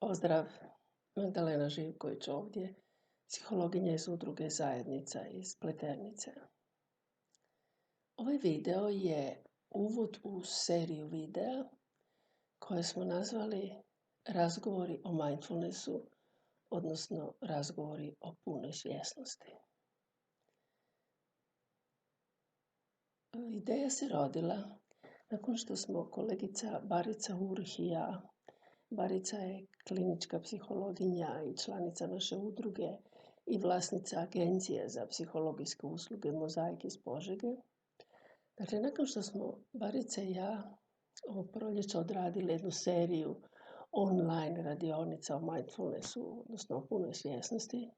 Pozdrav, Magdalena Živković ovdje, psihologinja iz udruge Zajednica iz Pleternice. Ovaj video je uvod u seriju videa koje smo nazvali Razgovori o mindfulnessu, odnosno razgovori o punoj svjesnosti. Ideja se rodila nakon što smo kolegica Barica Urh i ja. Barica je klinička psihologinja i članica naše udruge i vlasnica agencije za psihologijske usluge Mozaik iz Požege. Dakle, nakon što smo Barica i ja ovog proljeća odradili jednu seriju online radionica o mindfulnessu, odnosno o punoj svjesnosti,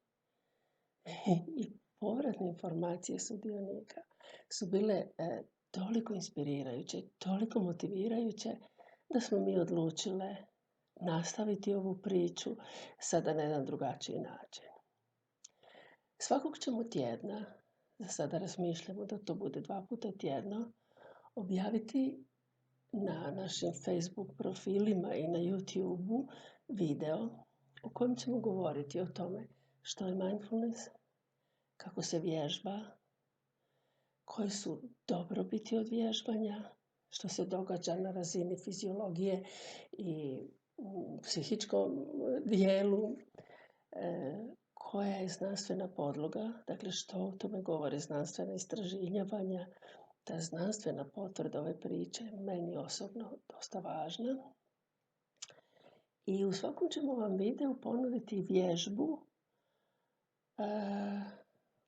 i povratne informacije sudionika su bile toliko inspirirajuće, toliko motivirajuće da smo mi odlučile nastaviti ovu priču sada na jedan drugačiji način. Svakog ćemo tjedna, za sada razmišljamo da to bude 2 puta tjedno, objaviti na našim Facebook profilima i na YouTube-u video u kojem ćemo govoriti o tome što je mindfulness, kako se vježba, koji su dobrobiti od vježbanja, što se događa na razini fiziologije i u psihičkom dijelu, koja je znanstvena podloga, dakle što o tome govore znanstvena istraživanja. Ta znanstvena potvrda ove priče meni osobno dosta važna. I u svakom ćemo vam videu ponuditi vježbu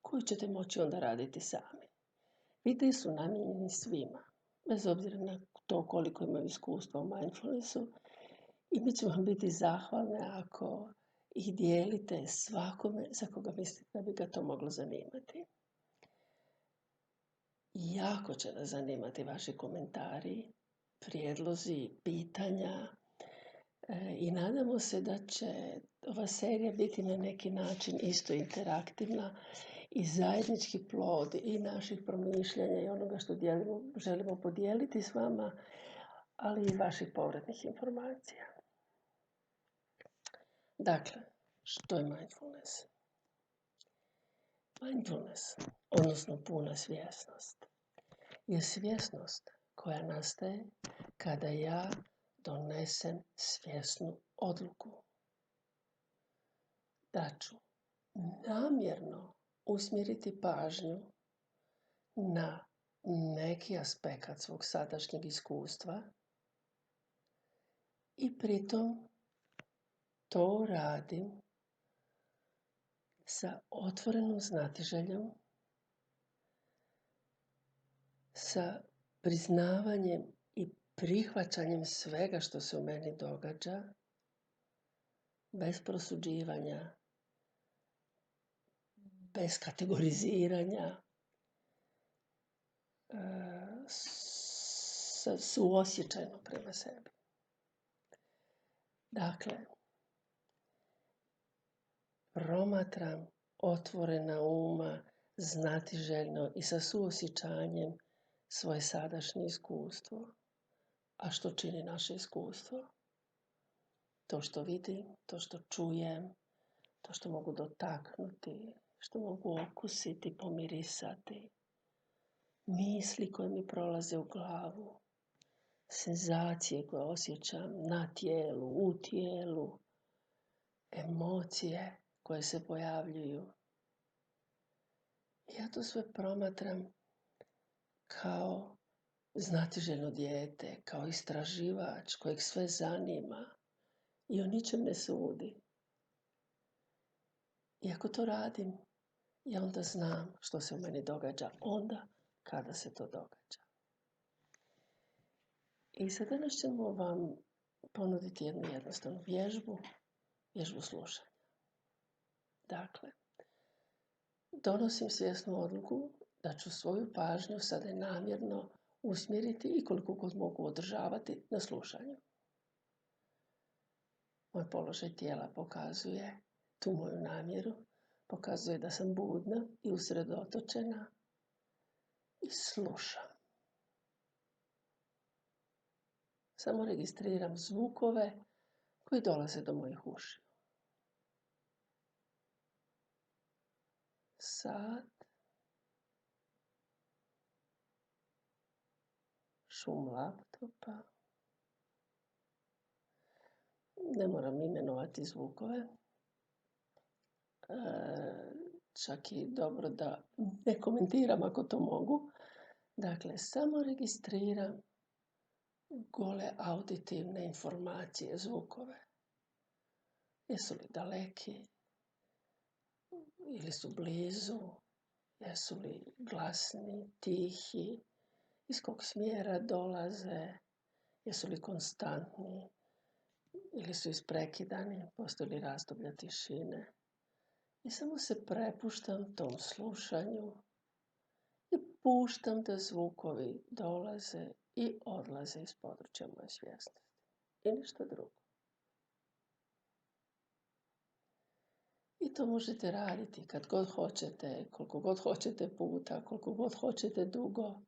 koju ćete moći onda raditi sami. Videi su namijenjeni svima, bez obzira na to koliko imaju iskustva u mindfulnessu, i mi ćemo vam biti zahvalne ako ih dijelite svakome za koga mislite da bi ga to moglo zanimati. Jako će nas zanimati vaši komentari, prijedlozi, pitanja i nadamo se da će ova serija biti na neki način isto interaktivna i zajednički plod i naših promišljanja i onoga što želimo podijeliti s vama, ali i vaših povratnih informacija. Dakle, što je mindfulness? Mindfulness, odnosno puna svjesnost, je svjesnost koja nastaje kada ja donesem svjesnu odluku da ću namjerno usmjeriti pažnju na neki aspekt svog sadašnjeg iskustva i pritom to radim sa otvorenom znatiželjom, sa priznavanjem i prihvaćanjem svega što se u meni događa, bez prosuđivanja, bez kategoriziranja, suosjećajno prema sebi. Dakle, promatram otvorena uma, znatiželjno i sa suosjećanjem svoje sadašnje iskustvo. A što čini naše iskustvo? To što vidim, to što čujem, to što mogu dotaknuti, što mogu okusiti, pomirisati, misli koje mi prolaze u glavu, senzacije koje osjećam na tijelu, u tijelu, emocije koje se pojavljuju. Ja to sve promatram kao znatiželjno dijete, kao istraživač kojeg sve zanima i o ničem ne sudi. I ako to radim, ja onda znam što se u meni događa onda kada se to događa. I sad danas ćemo vam ponuditi jednu jednostavnu vježbu slušanja. Dakle, donosim svjesnu odluku da ću svoju pažnju sada namjerno usmjeriti i koliko god mogu održavati na slušanju. Moj položaj tijela pokazuje tu moju namjeru, pokazuje da sam budna i usredotočena i slušam. Samo registriram zvukove koji dolaze do mojih ušiju. Sad, šum laptopa. Ne moram imenovati zvukove. Čak i dobro da ne komentiram ako to mogu. Dakle, samo registriram gole auditivne informacije, zvukove. Jesu li daleki ili su blizu, jesu li glasni, tihi, iz kog smjera dolaze, jesu li konstantni ili su isprekidani, postoji li razdoblja tišine. I samo se prepuštam tom slušanju i puštam da zvukovi dolaze i odlaze iz područja moje svjesnosti. I ništa drugo. I to možete raditi kad god hoćete, koliko god hoćete puta, koliko god hoćete dugo.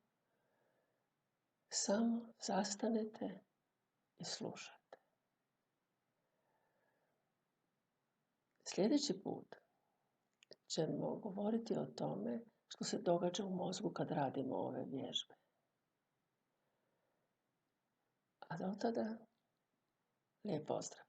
Samo zastanete i slušate. Sljedeći put ćemo govoriti o tome što se događa u mozgu kad radimo ove vježbe. A do tada, lijep pozdrav!